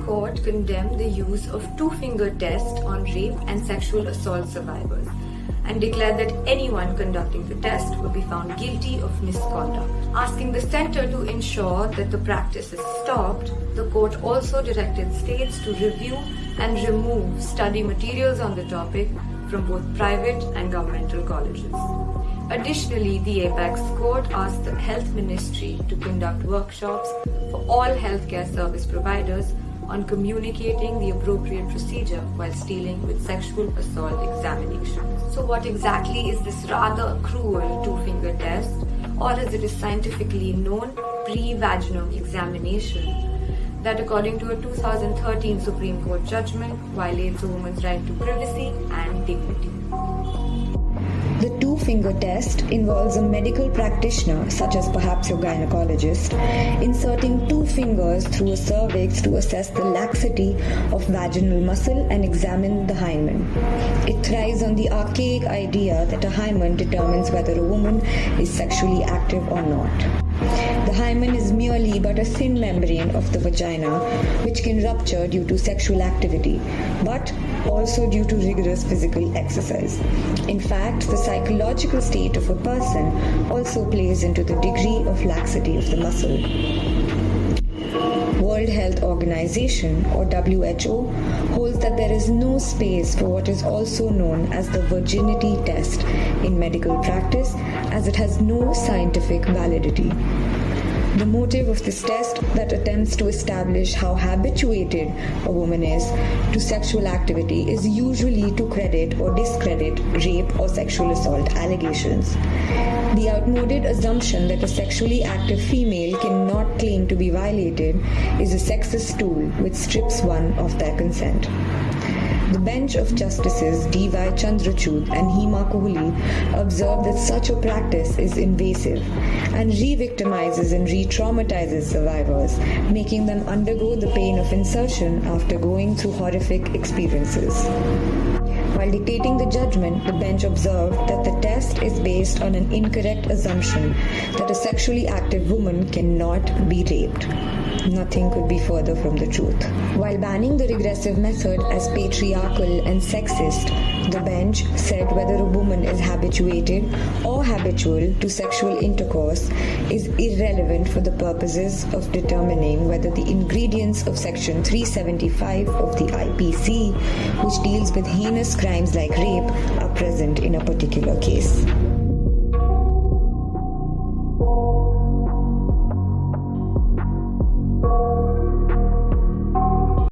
Court condemned the use of two-finger test on rape and sexual assault survivors and declared that anyone conducting the test would be found guilty of misconduct. Asking the center to ensure that the practice is stopped, the court also directed states to review and remove study materials on the topic from both private and governmental colleges. Additionally, the Apex Court asked the Health Ministry to conduct workshops for all healthcare service providers on communicating the appropriate procedure while dealing with sexual assault examinations. So what exactly is this rather cruel two-finger test, or as it is scientifically known, pre-vaginum examination, that according to a 2013 Supreme Court judgment violates a woman's right to privacy and dignity. The two-finger test involves a medical practitioner, such as perhaps your gynecologist, inserting two fingers through a cervix to assess the laxity of vaginal muscle and examine the hymen. It thrives on the archaic idea that a hymen determines whether a woman is sexually active or not. The hymen is merely but a thin membrane of the vagina which can rupture due to sexual activity, but also due to rigorous physical exercise. In fact, the psychological state of a person also plays into the degree of laxity of the muscle. World Health Organization, or WHO, holds that there is no space for what is also known as the virginity test in medical practice, as it has no scientific validity. The motive of this test that attempts to establish how habituated a woman is to sexual activity is usually to credit or discredit rape or sexual assault allegations. The outmoded assumption that a sexually active female cannot claim to be violated is a sexist tool which strips one of their consent. The bench of Justices D.Y. Chandrachud and Hima Kohli observed that such a practice is invasive and re-victimizes and re-traumatizes survivors, making them undergo the pain of insertion after going through horrific experiences. While dictating the judgment, the bench observed that the test is based on an incorrect assumption that a sexually active woman cannot be raped. Nothing could be further from the truth. While banning the regressive method as patriarchal and sexist, the bench said whether a woman is habituated or habitual to sexual intercourse is irrelevant for the purposes of determining whether the ingredients of Section 375 of the IPC, which deals with heinous crimes like rape, are present in a particular case.